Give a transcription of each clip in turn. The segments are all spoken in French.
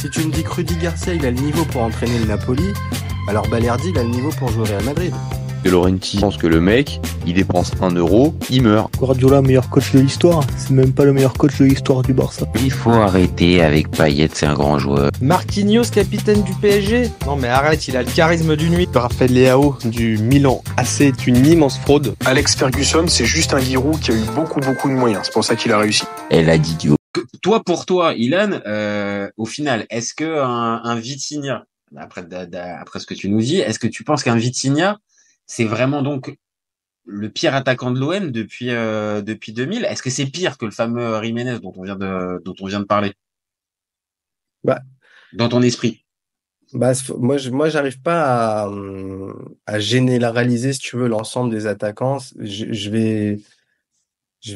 Si tu me dis que Rudy Garcia il a le niveau pour entraîner le Napoli, alors Balerdi il a le niveau pour jouer au Real Madrid. De Laurenti pense que le mec, il dépense 1 euro, il meurt. Guardiola, meilleur coach de l'histoire. C'est même pas le meilleur coach de l'histoire du Barça. Il faut arrêter avec Payet, c'est un grand joueur. Marquinhos, capitaine du PSG. Non mais arrête, il a le charisme d'une nuit. Raphaël Leao du Milan AC est une immense fraude. Alex Ferguson, c'est juste un Giroud qui a eu beaucoup de moyens. C'est pour ça qu'il a réussi. Elle a dit Dieu. Pour toi, Ilan, au final, est-ce que un Vitinha, après ce que tu nous dis, est-ce que tu penses qu'un Vitinha, c'est vraiment donc le pire attaquant de l'OM depuis 2000? Est-ce que c'est pire que le fameux Jiménez dont on vient de parler? Dans ton esprit? Moi, j'arrive pas à généraliser, si tu veux, l'ensemble des attaquants. Je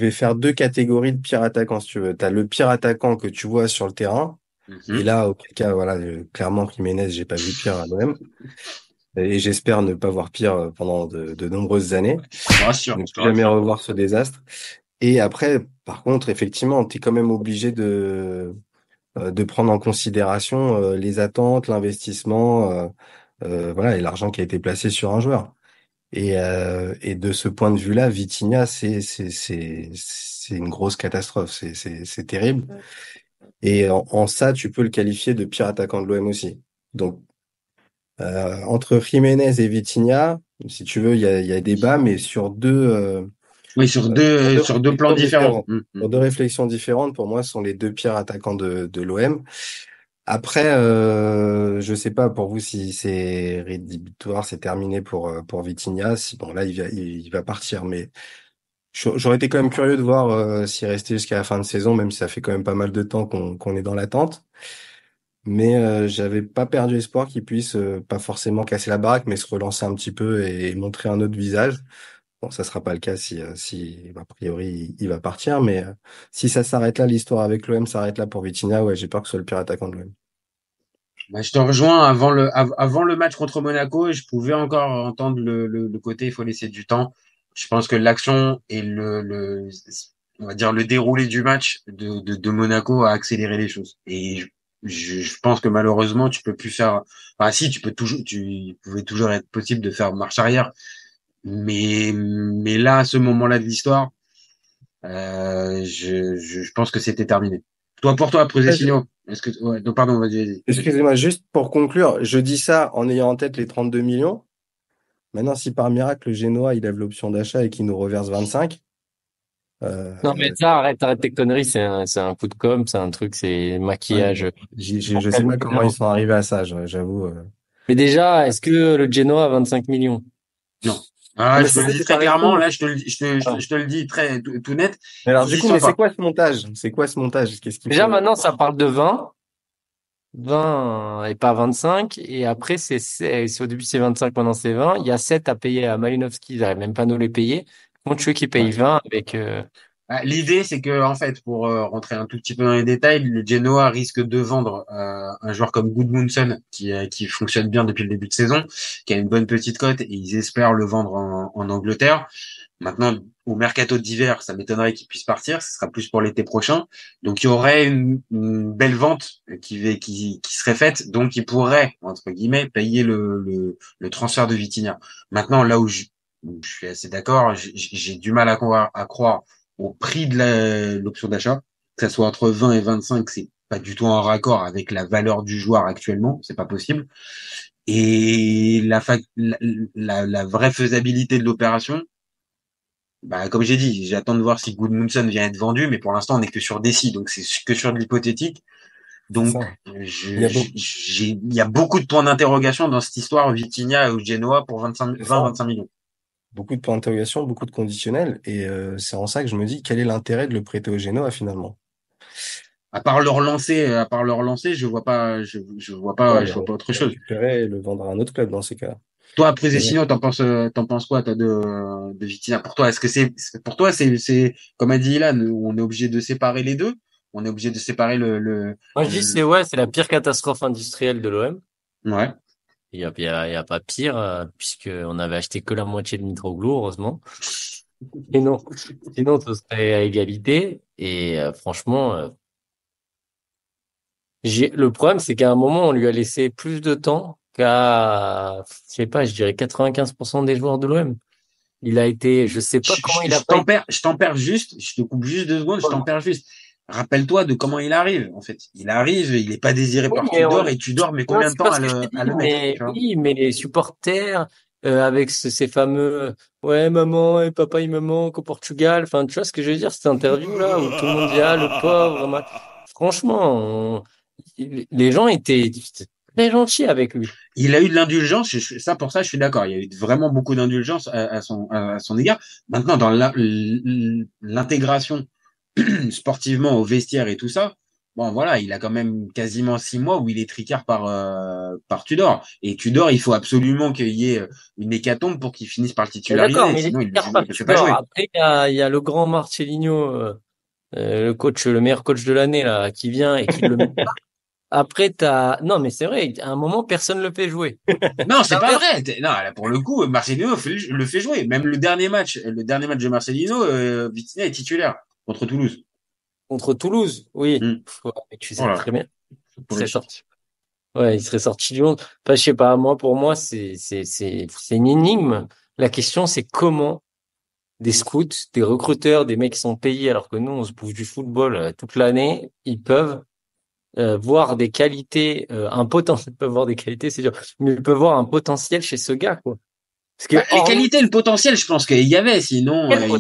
vais faire deux catégories de pire attaquants, si tu veux. T'as le pire attaquant que tu vois sur le terrain. Et là, auquel cas, voilà, clairement, Jiménez, j'ai pas vu pire à l'OM. Et j'espère ne pas voir pire pendant de nombreuses années. Ne plus jamais revoir ce désastre. Et après, par contre, effectivement, t'es quand même obligé de prendre en considération les attentes, l'investissement, voilà, et l'argent qui a été placé sur un joueur. Et de ce point de vue-là, Vitinha, c'est une grosse catastrophe. C'est terrible. Et en ça, tu peux le qualifier de pire attaquant de l'OM aussi. Donc, entre Jiménez et Vitinha, si tu veux, il y a débat, mais sur deux sur deux plans différents. Sur deux réflexions différentes, pour moi, ce sont les deux pires attaquants de l'OM. Après, je sais pas pour vous si c'est rédhibitoire, c'est terminé pour Vitinha. Si bon là il va partir, mais j'aurais été quand même curieux de voir s'il restait jusqu'à la fin de saison, même si ça fait quand même pas mal de temps qu'on est dans l'attente. Mais j'avais pas perdu espoir qu'il puisse pas forcément casser la baraque, mais se relancer un petit peu et montrer un autre visage. Bon, ça sera pas le cas si a priori il va partir, mais si ça s'arrête là, l'histoire avec l'OM s'arrête là pour Vitinha, ouais, j'ai peur que ce soit le pire attaquant de l'OM. Je te rejoins avant le match contre Monaco, et je pouvais encore entendre le côté il faut laisser du temps. Je pense que l'action et on va dire le déroulé du match de Monaco a accéléré les choses. Et je pense que malheureusement tu peux plus faire. Enfin si, tu pouvais toujours être possible de faire marche arrière. Mais là, à ce moment-là de l'histoire, je pense que c'était terminé. Pour toi, Pochettino, non, pardon, vas-y. Excusez-moi, juste pour conclure, je dis ça en ayant en tête les 32 millions. Maintenant, si par miracle, le Genoa, il lève l'option d'achat et qu'il nous reverse 25. Non, mais ça, arrête tes conneries, c'est un coup de com', c'est un truc, c'est maquillage. Ouais, je sais pas comment ils sont arrivés à ça, j'avoue. Mais déjà, est-ce que le Genoa a 25 millions? Non. Je te le dis très clairement, là, je te le dis tout net. Mais alors, du coup, c'est quoi ce montage? C'est quoi ce montage? Déjà, maintenant, ça parle de 20 et pas 25. Et après, au début, c'est 25, maintenant, c'est 20. Il y a 7 à payer à Malinowski. Ils n'arrivent même pas à nous les payer. Contre ceux qui payent 20 avec, L'idée, c'est que, en fait, pour rentrer un tout petit peu dans les détails, le Genoa risque de vendre un joueur comme Gudmundsson, qui fonctionne bien depuis le début de saison, qui a une bonne petite cote, et ils espèrent le vendre en Angleterre. Maintenant, au mercato d'hiver, ça m'étonnerait qu'il puisse partir. Ce sera plus pour l'été prochain. Donc, il y aurait une belle vente qui serait faite. Donc, il pourrait, entre guillemets, payer le transfert de Vitinha. Maintenant, là où je suis assez d'accord, j'ai du mal à croire au prix de l'option d'achat, que ça soit entre 20 et 25, c'est pas du tout en raccord avec la valeur du joueur actuellement, c'est pas possible. Et la vraie faisabilité de l'opération, comme j'ai dit, j'attends de voir si Gudmundsson vient être vendu, mais pour l'instant, on n'est que sur des si, donc c'est que sur de l'hypothétique. Donc, il y a beaucoup de points d'interrogation dans cette histoire Vitinha ou Genoa pour 20-25 millions. Beaucoup de points d'interrogation, beaucoup de conditionnels, et c'est en ça que je me dis quel est l'intérêt de le prêter au Genoa finalement. À part le relancer, je vois pas autre chose. Et le vendre à un autre club dans ces cas-là. Toi, après Pochettino, t'en penses quoi, toi, de Vitinha? Pour toi, est-ce que c'est, comme a dit Ilan, on est obligé de séparer les deux? On est obligé de séparer Moi, je dis, c'est la pire catastrophe industrielle de l'OM. Ouais. Il y a pas pire, puisque on avait acheté que la moitié de Mitroglou, heureusement. Sinon, ce serait à égalité. Et franchement, Le problème, c'est qu'à un moment, on lui a laissé plus de temps qu'à, je sais pas, je dirais 95% des joueurs de l'OM. Il a été, je sais pas comment il a pas été. Je t'en perds juste, je te coupe juste 2 secondes, je t'en perds juste. Rappelle-toi de comment il arrive, en fait. Il arrive, il est pas désiré Oui, par mais Tudor, et Tudor met combien de c'est temps pas ce que je te dis, à le mettre, mais tu vois? oui, mais les supporters, avec ces fameux, ouais, maman et papa, il me manque au Portugal. Enfin, tu vois ce que je veux dire, cette interview-là où tout le monde dit, ah, le pauvre, franchement, les gens étaient très gentils avec lui. Il a eu de l'indulgence, pour ça, je suis d'accord. Il y a eu vraiment beaucoup d'indulgence à son égard. Maintenant, dans l'intégration sportivement au vestiaire et tout ça, bon, voilà, il a quand même quasiment 6 mois où il est tricard par Tudor. Et Tudor, il faut absolument qu'il y ait une hécatombe pour qu'il finisse par le Mais d'accord, titulariser. mais il Sinon, est pas il le fait pas Tudor. jouer. Après, il y a le grand Marcelinho, le coach, le meilleur coach de l'année, là, qui vient et qui le met. Après, non, mais c'est vrai, à un moment, personne le fait jouer. Non, c'est pas vrai. Non, là, pour le coup, Marcelino le fait jouer. Même le dernier match de Marcelino, Vitinha est titulaire contre Toulouse. Contre Toulouse, oui. Hmm. Ouais, mais tu sais Voilà. très bien. Il Pour serait les sorti. Ouais, il serait sorti du monde. Enfin, je sais pas, pour moi, c'est une énigme. La question, c'est comment des scouts, des recruteurs, des mecs qui sont payés alors que nous, on se bouffe du football toute l'année, ils peuvent voir des qualités, un potentiel, ils peuvent voir des qualités, c'est dur, mais ils peuvent voir un potentiel chez ce gars, quoi. Parce que, les qualités, le potentiel, je pense qu'il y avait. Sinon, Quel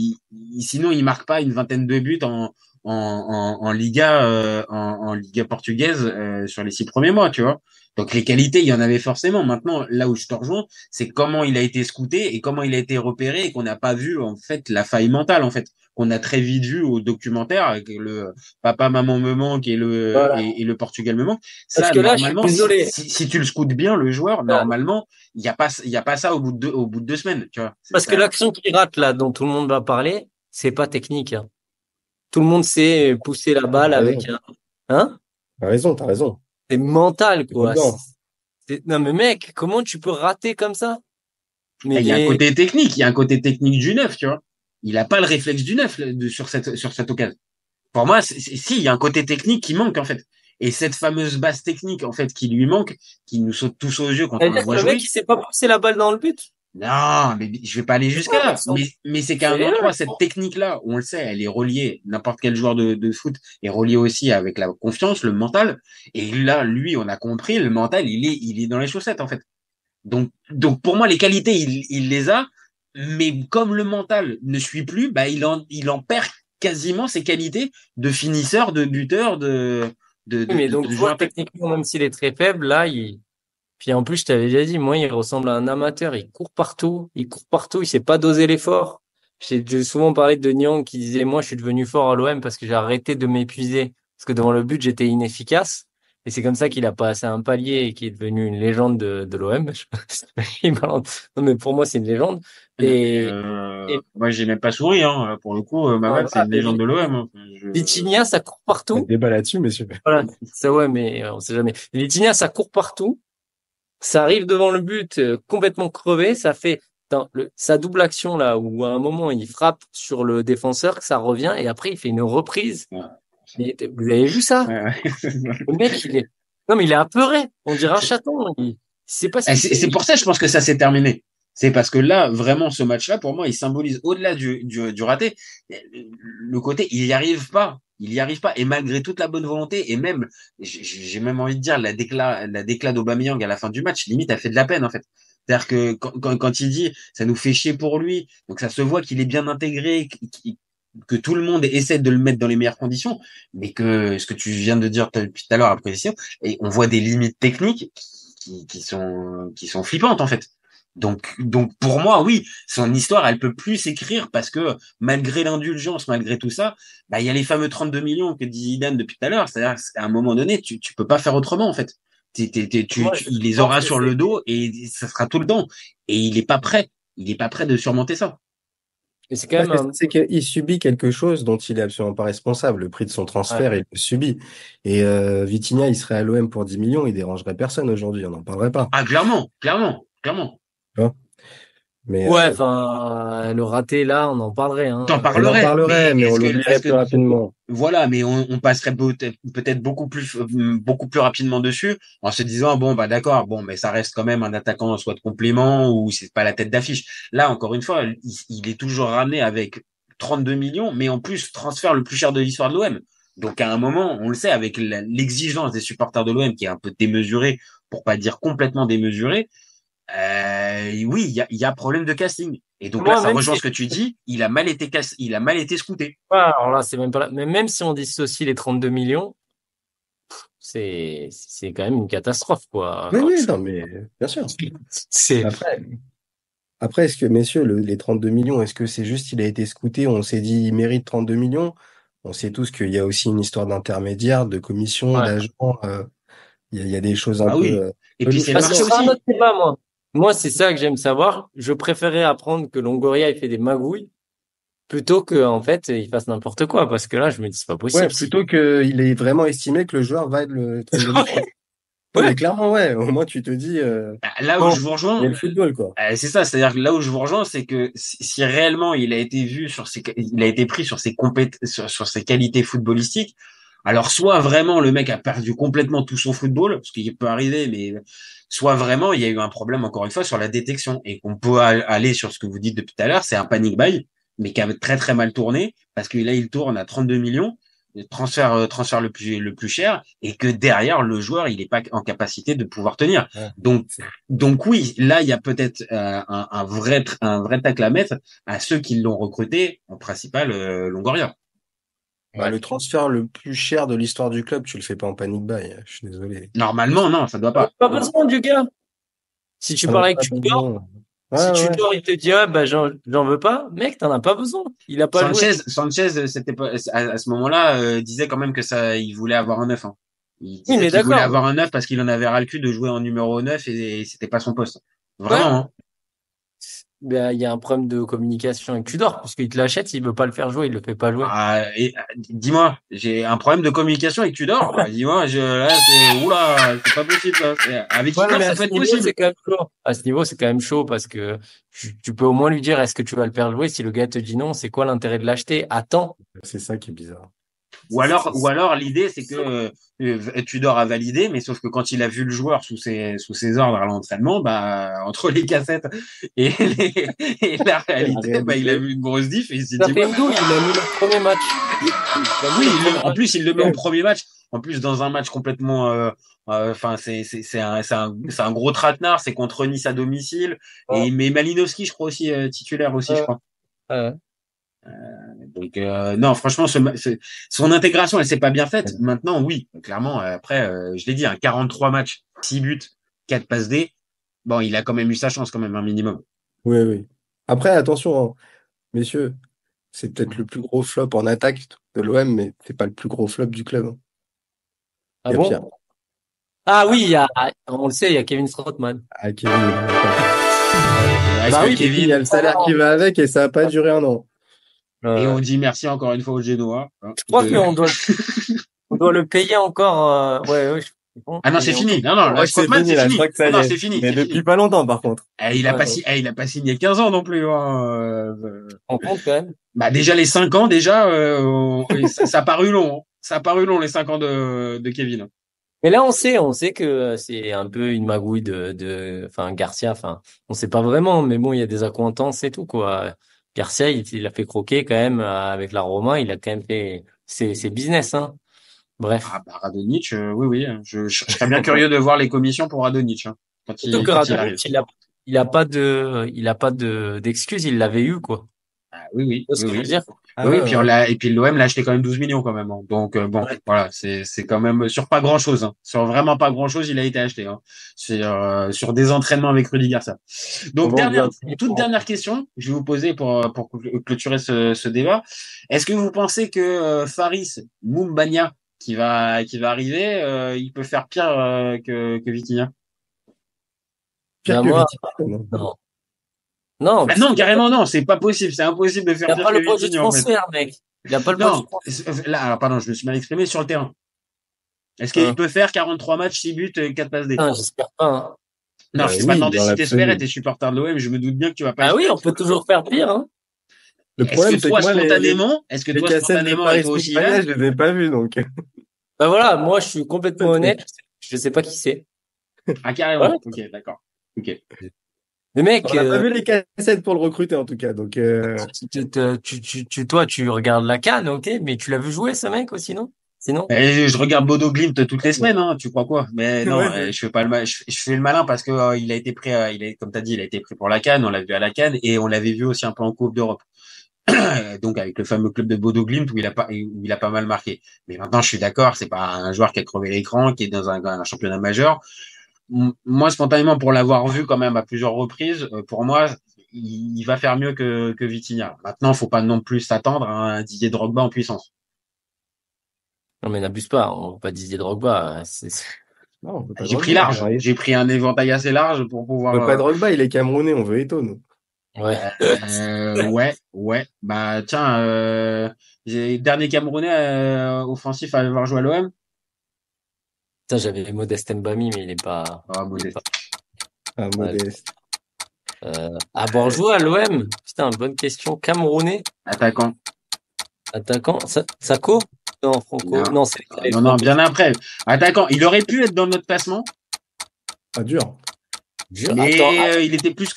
sinon, il marque pas une vingtaine de buts en Liga, en Liga portugaise sur les 6 premiers mois, tu vois. Donc les qualités, il y en avait forcément. Maintenant, là où je te rejoins, c'est comment il a été scouté et comment il a été repéré et qu'on n'a pas vu en fait la faille mentale en fait qu'on a très vite vu au documentaire avec le papa maman me manque voilà. et le Portugal me manque. Parce Ça que là, je suis normalement, désolé. si tu le scoutes bien le joueur, normalement il y a pas ça au bout de 2 semaines, tu vois. Parce que Ça. l'action qui rate, là, dont tout le monde va parler, c'est pas technique, hein. Tout le monde sait pousser la balle T'as avec raison. hein? T'as raison. C'est mental, C'est quoi. dedans. Non, mais mec, comment tu peux rater comme ça? Mais Il y a un côté technique, il y a un côté technique du neuf, tu vois. Il a pas le réflexe du neuf sur cette occasion. Pour moi, si, il y a un côté technique qui manque, en fait. Et cette fameuse base technique, en fait, qui lui manque, qui nous saute tous aux yeux quand on le c'est-à-dire que voit le jouer. mec, il sait pas pousser la balle dans le but. Non, mais je vais pas aller jusqu'à là. Mais c'est qu'à un C'est endroit, là. cette technique-là, on le sait, elle est reliée, n'importe quel joueur de foot est relié aussi avec la confiance, le mental. Et là, lui, on a compris, le mental, il est dans les chaussettes, en fait. Donc pour moi, les qualités, il les a, mais comme le mental ne suit plus, bah, il en perd quasiment ses qualités de finisseur, de buteur, Oui, mais donc, de tu vois, joueur. techniquement, même s'il est très faible, là, puis en plus, je t'avais déjà dit, moi, il ressemble à un amateur. Il court partout, il sait pas doser l'effort. J'ai souvent parlé de Nyang qui disait, moi, je suis devenu fort à l'OM parce que j'ai arrêté de m'épuiser. Parce que devant le but, j'étais inefficace. Et c'est comme ça qu'il a passé un palier et qu'il est devenu une légende de l'OM. Non, mais pour moi, c'est une légende. Et Moi, j'ai même pas souri, hein. Pour le coup, Mamal, c'est une légende de l'OM. Hein. Vitinha, ça court Pas de partout. débat là-dessus, messieurs. Voilà. Ça, ouais, mais on sait jamais. Vitinha, ça court partout. Ça arrive devant le but complètement crevé, ça fait sa double action là où à un moment il frappe sur le défenseur, que ça revient et après il fait une reprise. Ouais. Vous avez vu ça? Ouais. Le mec non mais il est apeuré, on dirait un chaton. Il sait pas ce qu'il fait. C'est pour ça, je pense que ça s'est terminé. C'est parce que là, vraiment, ce match-là, pour moi, il symbolise au-delà du raté, le côté, il y arrive pas. Il y arrive pas. Et malgré toute la bonne volonté, et même, j'ai même envie de dire, la déclat d'Aubameyang à la fin du match, limite, a fait de la peine, en fait. C'est-à-dire que quand il dit, ça nous fait chier pour lui, donc ça se voit qu'il est bien intégré, que tout le monde essaie de le mettre dans les meilleures conditions, mais que ce que tu viens de dire depuis tout à l'heure après l'émission, et on voit des limites techniques qui sont flippantes, en fait. Donc pour moi, oui, son histoire, elle peut plus s'écrire parce que malgré l'indulgence, malgré tout ça, bah il y a les fameux 32 millions que dit Zidane depuis tout à l'heure. C'est-à-dire qu'à un moment donné, tu peux pas faire autrement en fait. Il les aura sur le dos et ça sera tout le temps. Et il est pas prêt. Il est pas prêt de surmonter ça. Mais c'est quand même C'est qu'il subit quelque chose dont il est absolument pas responsable. Le prix de son transfert, il le subit. Et Vitinha, il serait à l'OM pour 10 millions, il dérangerait personne aujourd'hui, on n'en parlerait pas. Ah, clairement. Tu vois. Mais Ouais, enfin, le raté, là, on en parlerait, hein. T'en on en parlerais, parlerait, mais est-ce on que, l'oublierait plus rapidement. voilà, mais on passerait peut-être beaucoup plus rapidement dessus en se disant, bon, bah, d'accord, bon, mais ça reste quand même un attaquant soit de complément ou c'est pas la tête d'affiche. Là, encore une fois, il est toujours ramené avec 32 millions, mais en plus, transfert le plus cher de l'histoire de l'OM. Donc, à un moment, on le sait, avec l'exigence des supporters de l'OM qui est un peu démesurée, pour pas dire complètement démesurée, oui, il y a problème de casting. Et donc là, Moi, ça même rejoint si, ce que tu dis. Il a mal été scouté. alors là, c'est même pas là. Mais même si on dissocie les 32 millions, c'est quand même une catastrophe, quoi. Oui, Quand oui, non, mais bien sûr. c'est, Après, après, est-ce que, messieurs, les 32 millions, est-ce que c'est juste il a été scouté, on s'est dit il mérite 32 millions? On sait tous qu'il y a aussi une histoire d'intermédiaire, de commission, ouais. d'agents. Il y a des choses un Ah peu, oui. Et peu puis c'est louches le Parce que marché là-dedans. c'est un aussi. autre débat, moi. Moi, c'est ça que j'aime savoir. Je préférais apprendre que Longoria, il fait des magouilles plutôt que, en fait, il fasse n'importe quoi. Parce que là, je me dis, c'est pas Ouais, possible. plutôt qu'il ait vraiment estimé que le joueur va être le 32 millions. Non, mais Ouais. clairement, ouais. Au moins, tu te dis, Bah, là où Bon. je vous il y a rejoins, le football, quoi. c'est ça. C'est-à-dire que là où je vous rejoins, c'est que si réellement il a été vu il a été pris sur ses sur ses qualités footballistiques, alors soit vraiment le mec a perdu complètement tout son football, ce qui peut arriver, mais soit vraiment il y a eu un problème encore une fois sur la détection et qu'on peut aller sur ce que vous dites depuis tout à l'heure, c'est un panic buy, mais qui a très très mal tourné parce que là il tourne à 32 millions, transfert le plus cher et que derrière le joueur il n'est pas en capacité de pouvoir tenir. Ouais. Donc C'est- donc oui, là il y a peut-être un vrai tacle à mettre à ceux qui l'ont recruté, en principal Longoria. Bah, Ouais. le transfert le plus cher de l'histoire du club, tu le fais pas en panic buy. Je suis désolé. Normalement non, ça doit pas. Pas besoin du gars. Si tu Ah non, parles avec pas Tudor, besoin. si Ouais, ouais. Tudor, il te dit, ah, bah, j'en veux pas. Mec, t'en as pas besoin. Il a pas joué. Sanchez, c'était pas à ce moment-là disait quand même que ça, il voulait avoir un 9. Hein. Il Oui, disait mais qu'il voulait d'accord. avoir un 9 parce qu'il en avait ras le cul de jouer en numéro 9 et c'était pas son poste. Ouais. Vraiment. Hein. Ben, il y a un problème de communication avec Tudor, puisqu'il te l'achète, il veut pas le faire jouer, il le fait pas jouer. Dis-moi, j'ai un problème de communication avec Tudor. Dis-moi, là, oula, c'est pas possible. Ça. Avec Ouais, Tudor, mais ça à peut ce être niveau, possible. c'est quand même chaud. À ce niveau, c'est quand même chaud parce que tu peux au moins lui dire, est-ce que tu vas le faire jouer? Si le gars te dit non, c'est quoi l'intérêt de l'acheter? Attends. C'est ça qui est bizarre. Ou alors l'idée c'est que Tudor a validé, mais sauf que quand il a vu le joueur sous ses ordres à l'entraînement, bah entre les cassettes et, et la réalité, bah il a vu une grosse diff et il s'est Ça dit fait ouais, une douille, il a mis le premier match. Il a mis oui, le premier en match. plus il le met au premier match, en plus dans un match complètement, enfin c'est un gros traquenard, c'est contre Nice à domicile et Ouais, il met Malinowski, je crois aussi titulaire aussi, je ouais, crois. ouais. Donc non, franchement, son intégration, elle s'est pas bien faite. Maintenant, oui, clairement. Après, je l'ai dit, 43 matchs, 6 buts, 4 passes D. Bon, il a quand même eu sa chance, quand même, un minimum. Oui, oui. Après, attention, hein, messieurs, c'est peut-être le plus gros flop en attaque de l'OM, mais c'est pas le plus gros flop du club. Hein. Ah Il y a pire. bon? Ah oui, on le sait, il y a Kevin Strootman. Ah, Kevin, il a pas- Est-ce Bah que oui, Kevin, il y a le Kevin, salaire qui va avec et ça a pas duré un an. et on je dit merci encore une fois au Genoa. Hein, crois on doit le payer encore, ouais, ouais, bon, Ah non, c'est payer encore. fini. Non, non, Je là, crois que c'est Strootman, fini, c'est là. Je fini. crois que ça Non, y non, est. c'est fini. Mais C'est depuis fini. pas longtemps, par contre. Il a Ouais, pas, il a pas signé 15 ans non plus. Hein, on compte quand même. Bah, déjà, les 5 ans, déjà, ça a paru long. Hein. Ça a paru long, les 5 ans de Kevin. Mais là, on sait que c'est un peu une magouille enfin, Garcia, enfin, on sait pas vraiment, mais bon, il y a des accointances et tout, quoi. Garcia, il a fait croquer quand même avec la Roma, il a quand même fait ses business, hein. Bref. Ah, bah, Radonjic, oui, oui. Je serais bien curieux de voir les commissions pour Radonjic, hein, Surtout que quand il arrive. Radonjic, il a pas d'excuses, il l'avait eu, quoi. Ah, oui, oui, Tu vois ce oui, que je veux oui. dire? Ah Oui, ouais, puis ouais. et puis l'OM l'a acheté quand même 12 millions quand même. Hein. Donc bon, Ouais. voilà, c'est quand même sur pas grand chose. Hein. Sur vraiment pas grand chose, il a été acheté. Hein. C'est sur des entraînements avec Rudy Garcia. On Donc va en dire. toute dernière question, que je vais vous poser pour clôturer ce débat. Est-ce que vous pensez que Faris Moumbagna qui va arriver, il peut faire pire que Vitinha? Pire Ben que moi, Vitinha. Non. non. Non, Ah parce non, qu'il carrément non, c'est pas possible, c'est impossible de faire a pire pas que le poste de Vitinha en fait. transfert, mec. Il a pas le poste de Non, transfert. là, alors pardon, je me suis mal exprimé sur le terrain. Est-ce qu'il Hein. peut faire 43 matchs, 6 buts, 4 passes D? Putain, j'espère pas, hein. Non, Bah je t'ai pas oui, demandé dans si t'espérais, l'absolu. t'es supporter de l'OM, je me doute bien que tu vas pas Ah oui, espérer. on peut toujours faire pire, hein. Le Est-ce problème, que c'est toi, que moi, est-ce que les toi, cassettes de spontanément, et Paris toi aussi, Saint-Germain, Ivan, je les ai pas vus, donc. Bah voilà, moi je suis complètement Le truc. honnête, je sais pas qui c'est. ah, Ouais. carrément. Ok, d'accord. Ok. Mais mec, On n'a pas vu les cassettes pour le recruter, en tout cas, donc, toi tu regardes la CAN, ok, mais tu l'as vu jouer ce mec aussi, non? Sinon? Et je regarde Bodo Glimt toutes les semaines, hein, tu crois quoi? Mais non, Ouais, je fais pas je fais le malin parce que il a été pris, comme t'as dit, il a été pris pour la CAN, on l'a vu à la CAN et on l'avait vu aussi un peu en Coupe d'Europe. Donc avec le fameux club de Bodo Glimt où il a pas mal marqué. Mais maintenant, je suis d'accord, c'est pas un joueur qui a crevé l'écran, qui est dans un championnat majeur. Moi, spontanément, pour l'avoir vu quand même à plusieurs reprises, pour moi, il va faire mieux que Vitinha. Maintenant, faut pas non plus s'attendre à un Didier Drogba en puissance. Non mais n'abuse pas, on va pas Didier Drogba, non, on veut pas J'ai pris Drogba. large, j'ai pris un éventail assez large pour On pouvoir. veut pas Drogba, il est Camerounais, on veut Eto'o, nous. ouais. Ouais. Bah tiens, dernier Camerounais offensif à avoir joué à l'OM. Putain, j'avais Modeste Mbami, mais il est pas, Ah, il est Modeste. pas. Ah, Ouais. modeste. Avoir joué à l'OM, putain, bonne question. Camerounais, Attaquant. attaquant, Sako? Non, Franco, Non. non, c'est les Non, Franco. bien après. Attaquant. Il aurait pu être dans notre classement, Ah, dur. Dur. mais Attends, il était plus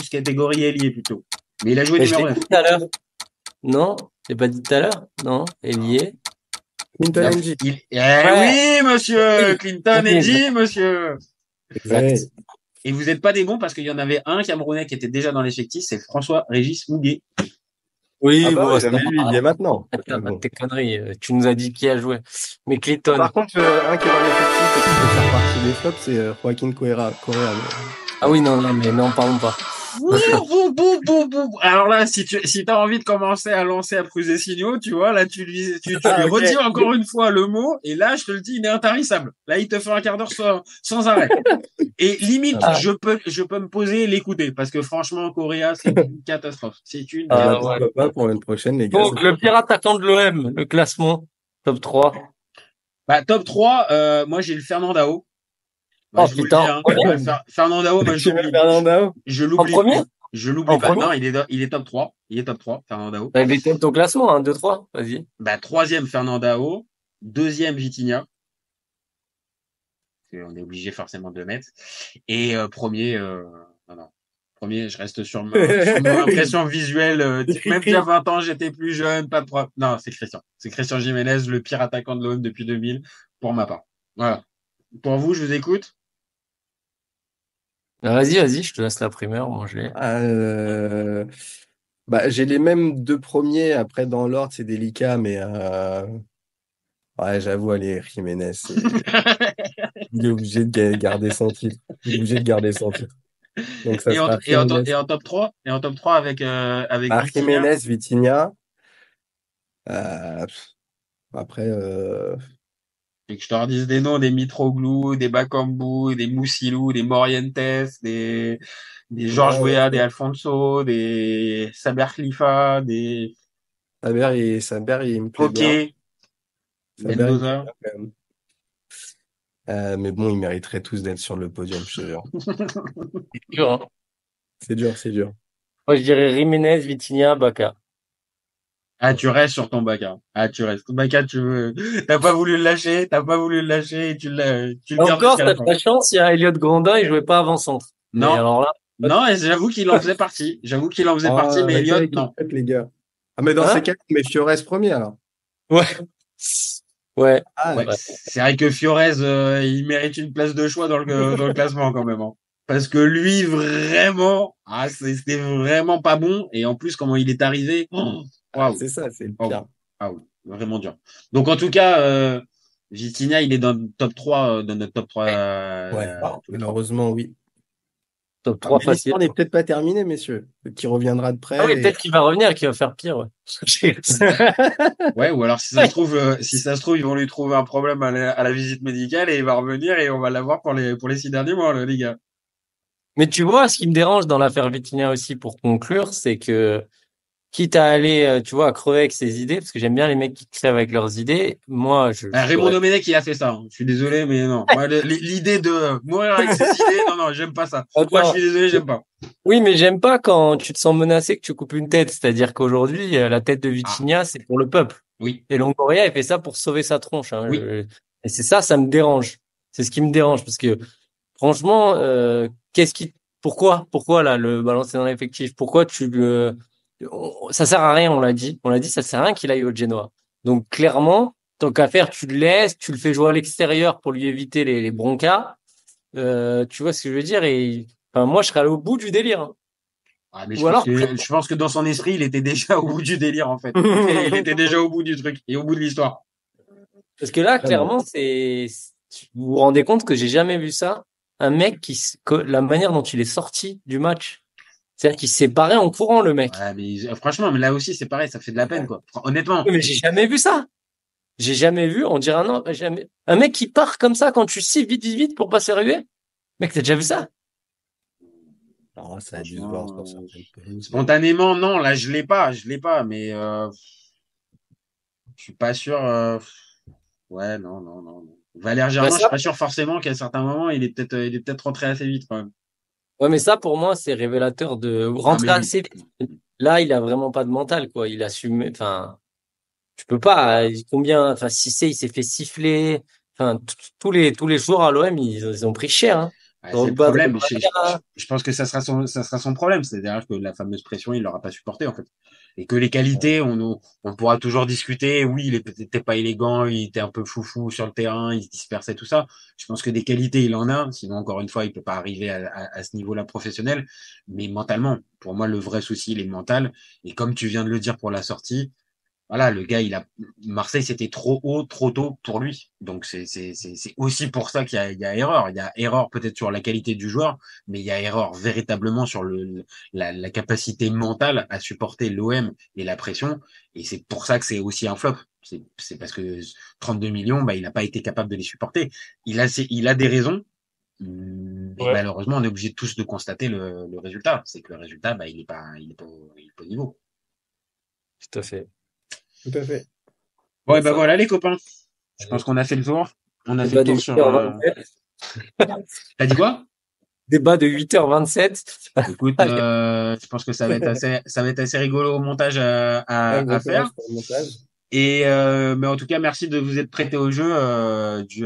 catégorie ailier plutôt. Mais il a joué mais je numéro l'ai 9. dit tout à l'heure. Non? J'ai pas dit tout à l'heure? Non? Ailier. Clinton Il a- NG. Oui, monsieur Oui. Clinton Oui. et dit, monsieur. Exact. Ouais. Et vous n'êtes pas des bons parce qu'il y en avait un Camerounais qui était déjà dans l'effectif, c'est François-Régis Mouguet. Oui, Ah bah bon, ouais, c'est mais lui, il y est maintenant. Arrête Bon. tes conneries. Tu nous as dit qui a joué. Mais Clayton. Par contre, un qui est dans l'effectif et qui peut faire partie des flops, c'est Joaquin Correa. Ah oui, non, mais non, parlons pas. Alors là, si t'as envie de commencer à lancer à Prus et Signaux, tu vois, là, tu lui Ah, ok. redis encore une fois le mot, et là, je te le dis, il est intarissable. Là, il te fait un quart d'heure sans arrêt. Et limite, Ah. je peux me poser et l'écouter, parce que franchement, Correa, c'est une catastrophe. C'est une Ah, bah, catastrophe. pourquoi pas pour l'année prochaine, les gars. Donc, le pire attaquant de l'OM, le classement, top 3. Bah, top 3, moi, j'ai le Fernandao. Bah, Oh, je vous le putain. dis, hein. Fernandao, moi, Tu mets Fernandao? je En l'oublie. premier? Je l'oublie En pas. premier Non, il est top 3. Il est top 3, Fernandao. Il était ton classement, hein, 2-3. Vas-y. Bah, troisième, Fernandao. Deuxième, Vitinha. On est obligé forcément de le mettre. Et premier, non. Premier, je reste sur mon impression visuelle. Même il y a 20 ans, j'étais plus jeune, pas de problème. Non, c'est Christian. C'est Christian Jiménez, le pire attaquant de l'OM depuis 2000, pour ma part. Voilà. Pour vous, je vous écoute. Vas-y, je te laisse la primeur. Moi, je l'ai. Bah, j'ai les mêmes deux premiers. Après, dans l'ordre, c'est délicat, mais ouais, j'avoue, allez, Jiménez, il est obligé de garder son titre. Il est obligé de garder son titre. Donc, ça sera Jiménez. Et en top 3 avec Bah, Vitinha. Jiménez, Vitinha. Après, Et que je te redise des noms, des Mitroglou, des Bakambu, des Moussilou, des Morientes, des Georges ouais, Weah, des Alfonso, des Saber Khalifa, des Saber, il me plaît Ok, bien. Saber, il me plaît Mendoza. bien, quand même. Mais bon, ils mériteraient tous d'être sur le podium, je te jure. C'est dur, hein. C'est dur, c'est dur. Moi, je dirais Jiménez, Vitinha, Baka. Ah, tu restes sur ton Baka. Ah, tu restes. Baka, t'as pas voulu le lâcher, et tu le gardes Encore, jusqu'à la t'as fin. de la chance, il y a Elliot Grandin, il jouait pas avant-centre. Mais Non. alors là, Non, et j'avoue qu'il en faisait partie. Mais arrêtez Elliot, avec non. les gars. Ah, mais dans Hein ces cas, mais Fiorez premier, alors. ouais. Ouais. Ah, Ouais, c'est vrai que Fiorez, il mérite une place de choix dans le classement quand même. Hein. Parce que lui, vraiment, c'était vraiment pas bon. Et en plus, comment il est arrivé, waouh, c'est ça, c'est le waouh, pire. waouh, vraiment dur. Donc en tout cas, Vitinha, il est dans le top 3, dans notre top 3. Ouais, malheureusement, oui. Top 3 Mais facile. l'histoire n'est peut-être pas terminée, messieurs. Qui reviendra de près. Ah oui, peut-être qu'il va revenir et qu'il va faire pire, ouais. Ouais, ou alors si ça se trouve, ils vont lui trouver un problème à la visite médicale et il va revenir et on va l'avoir pour les 6 derniers mois, les gars. Mais tu vois, ce qui me dérange dans l'affaire Vitinha aussi, pour conclure, c'est que quitte à aller, tu vois, à crever avec ses idées, parce que j'aime bien les mecs qui crèvent avec leurs idées. Moi, Raymond ferais- Domenech, il a fait ça. Je suis désolé, mais non. Moi, l'idée de mourir avec ses idées, non, j'aime pas ça. Moi, je Attends. suis désolé, j'aime pas. Oui, mais j'aime pas quand tu te sens menacé que tu coupes une tête. C'est-à-dire qu'aujourd'hui, la tête de Ah, Vitinha, c'est pour le peuple. oui, Et Longoria, il fait ça pour sauver sa tronche, hein. oui. Et c'est ça, ça me dérange. C'est ce qui me dérange, parce que franchement, pourquoi là le balancer dans l'effectif? Pourquoi ça sert à rien, on l'a dit, ça sert à rien qu'il aille au Genoa. Donc clairement, tant qu'à faire, tu le laisses, tu le fais jouer à l'extérieur pour lui éviter les broncas. Tu vois ce que je veux dire? Et enfin, moi, je serais allé au bout du délire, hein. Ah, mais Ou alors, je pense que dans son esprit, il était déjà au bout du délire, en fait. Il était déjà au bout du truc et au bout de l'histoire. parce que là, Ah, bon. clairement, vous vous rendez compte que j'ai jamais vu ça. Un mec la manière dont il est sorti du match. C'est-à-dire qu'il s'est barré en courant, le mec. Ouais, mais franchement, mais là aussi, c'est pareil, ça fait de la peine, quoi. Honnêtement. Mais j'ai jamais vu ça. J'ai jamais vu, on dirait jamais. Un mec qui part comme ça quand tu sais vite, vite, vite pour pas s'éruer. Mec, t'as déjà vu ça? Alors, ça a dû se voir sur certaines pelouses. Spontanément, non, là, je l'ai pas, mais je suis pas sûr. Ouais, non, non, non, non. Valère Bah Germain, je suis ça, pas sûr forcément qu'à certains moments, il est peut-être rentré assez vite, quand même. ouais, mais ça, pour moi, c'est révélateur de Ah, rentrer mais oui. assez vite. Là, il a vraiment pas de mental, quoi. Il assume, enfin, tu peux pas, enfin, Cissé, il s'est fait siffler. Enfin, tous les joueurs à l'OM, ils ont pris cher, hein. Ouais, c'est le Drogba, problème. Drogba, Je pense que ça sera son problème. C'est-à-dire que la fameuse pression, il l'aura pas supporté, en fait. Et que les qualités, on pourra toujours discuter. Oui, il était pas élégant, il était un peu foufou sur le terrain, il se dispersait, tout ça. Je pense que des qualités, il en a. Sinon, encore une fois, il peut pas arriver à ce niveau-là professionnel. Mais mentalement, pour moi, le vrai souci, il est mental. Et comme tu viens de le dire pour la sortie, voilà, le gars, Marseille, c'était trop haut, trop tôt pour lui. Donc, c'est aussi pour ça qu'il y a erreur. Il y a erreur peut-être sur la qualité du joueur, mais il y a erreur véritablement sur la capacité mentale à supporter l'OM et la pression. Et c'est pour ça que c'est aussi un flop. C'est parce que 32 millions, bah, il n'a pas été capable de les supporter. Il a des raisons. Mais ouais, malheureusement, on est obligé tous de constater le résultat. C'est que le résultat, bah, il est pas au niveau. tout à fait. Tout à fait. Ouais, C'est bah ça. voilà les copains. Je pense qu'on a fait le tour. On a fait Débat le de tour sur. 8h27. T'as dit quoi? Débat de 8h27. Écoute, je pense que ça va être assez rigolo au montage Ouais, à bon faire. courage pour le montage. Et mais en tout cas, merci de vous être prêté au jeu du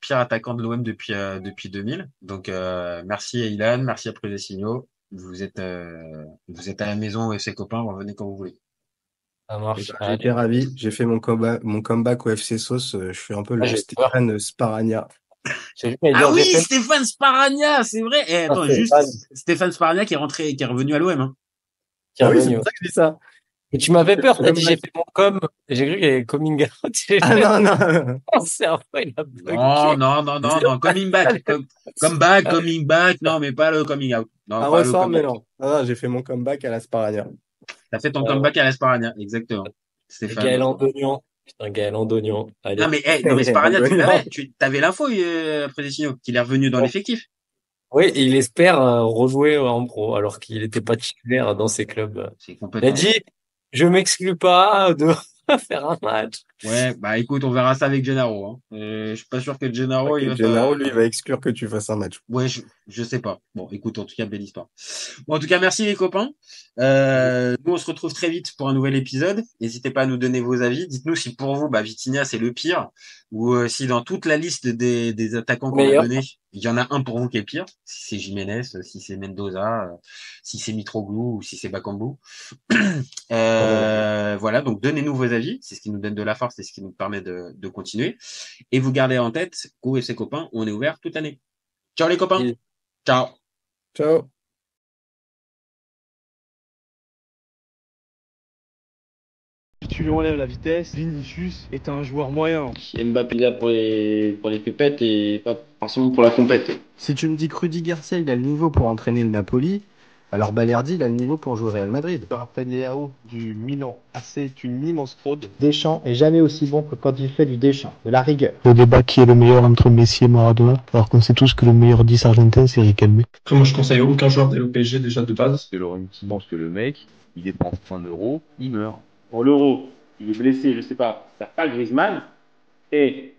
pire attaquant de l'OM depuis 2000. Donc merci à Ilan, merci à Prudesignot. Vous êtes à la maison au FC Copains, revenez quand vous voulez. Ça Eh marche. ben, Allez. j'étais ravi. J'ai fait mon comeback au FC Sauce. Je suis un peu le J'ai peur. Stéphane Sparagna. J'ai vu, mais Ah dire, oui, j'ai fait. Stéphane Sparagna, c'est vrai. Et Ah, attends, c'est juste Van Stéphane Sparagna qui est revenu à l'OM. Hein. qui est Ah oui, c'est revenu. pour ça que je dis ça. Et tu m'avais peur, t'as dit j'ai Comeback. fait mon com. J'ai cru qu'il y avait coming out. Ah non, non. Mon cerveau, il a Non, bugué. non, non, non, non, coming back, coming back, non, mais pas le coming out. Non, À pas le ressort, mais comeback. non. Non, j'ai fait mon comeback à la Sparagna. T'as fait ton Ouais, comeback à l'Esparagna, exactement. et Stéphane. Gaël Andonian. Putain, Gaël Andonian. Non, Allez. non, mais Sparagna, tu Andonian. l'avais, t'avais l'info, après Designo, qu'il est revenu dans Ouais. l'effectif. Oui, et il espère rejouer en pro, alors qu'il n'était pas titulaire dans ses clubs. C'est Il a complètement. dit, je m'exclus pas de faire un match. Ouais, bah écoute, on verra ça avec Gennaro. Hein. Je suis pas sûr que Gennaro, il va Gennaro, lui, il va exclure que tu fasses un match. Ouais, je sais pas. Bon, écoute, en tout cas, belle histoire. Bon, en tout cas, merci les copains. Nous, on se retrouve très vite pour un nouvel épisode. N'hésitez pas à nous donner vos avis. Dites-nous si pour vous, bah, Vitinha, c'est le pire, ou si dans toute la liste des attaquants qu'on a Meilleur. donné, il y en a un pour vous qui est le pire. Si c'est Jiménez, si c'est Mendoza, si c'est Mitroglou ou si c'est Bakambu. Voilà, donc donnez-nous vos avis. C'est ce qui nous donne de la force, c'est ce qui nous permet de continuer. Et vous gardez en tête qu'au et ses copains, on est ouvert toute l'année. Ciao les copains. Il- Ciao. Ciao. Si tu lui enlèves la vitesse, Vinicius est un joueur moyen. Mbappé là pour les pépettes et pas forcément pour la compète. Si tu me dis que Rudy Garcia il a le niveau pour entraîner le Napoli, Alors Balerdi, il a le niveau pour jouer au Real Madrid. Rafael Leao du Milan AC est une immense fraude. Deschamps est jamais aussi bon que quand il fait du Deschamps, de la rigueur. Le débat qui est le meilleur entre Messi et Maradona, alors qu'on sait tous que le meilleur 10 argentin c'est Riquelme. Après moi je conseille aucun joueur d'aller au PSG déjà de base. C'est Laurent qui pense que le mec, il dépense 1 €, il meurt. Pour l'euro, il est blessé, je sais pas. T'as pas Griezmann. Et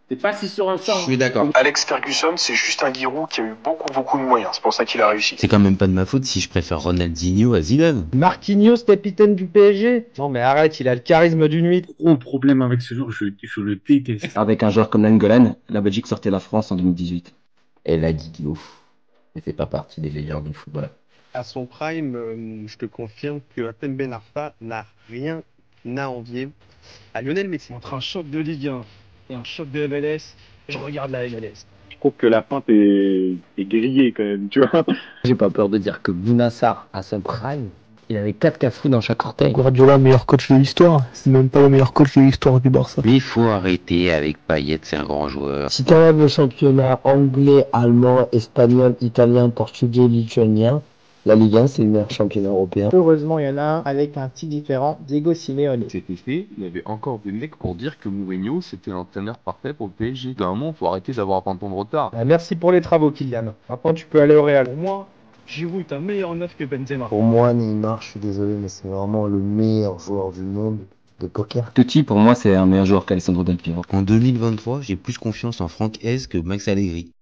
c'est pas si sur un sort. Je suis d'accord. Alex Ferguson, c'est juste un Giroud qui a eu beaucoup de moyens. C'est pour ça qu'il a réussi. C'est quand même pas de ma faute si je préfère Ronaldinho à Zidane. Marquinhos, capitaine du PSG. Non mais arrête, il a le charisme d'une nuit. Gros problème avec ce joueur, je le déteste. Avec un joueur comme Nainggolan, la Belgique sortait la France en 2018. Et là, Guigui, il fait pas partie des meilleurs du football. À son prime, je te confirme que Hatem Ben Arfa n'a rien à envier à Lionel Messi. Entre un choc de Ligue 1 et un choc de MLS, je regarde la MLS. Je trouve que la pinte est grillée quand même, tu vois. J'ai pas peur de dire que Bouna Sarr, à son prime, il avait 4 cafous dans chaque orteil. Guardiola, meilleur coach de l'histoire, c'est même pas le meilleur coach de l'histoire du Barça. Mais il faut arrêter avec Payet, c'est un grand joueur. Si t'enlèves le championnat anglais, allemand, espagnol, italien, portugais, lituanien, la Ligue 1 c'est le meilleur championnat européen. Heureusement il y en a un avec un style différent, Diego Simeone. Cet été, il y avait encore des mecs pour dire que Mourinho, c'était l'entraîneur parfait pour le PSG. D'un moment, faut arrêter d'avoir 20 ans de retard. Merci pour les travaux Kylian. Maintenant tu peux aller au Real. Pour moi, Giroud est un meilleur neuf que Benzema. Pour moi Neymar, je suis désolé mais c'est vraiment le meilleur joueur du monde de poker. Totti, pour moi, c'est un meilleur joueur qu'Alessandro Del Piero. En 2023, j'ai plus confiance en Franck Hez que Max Allegri.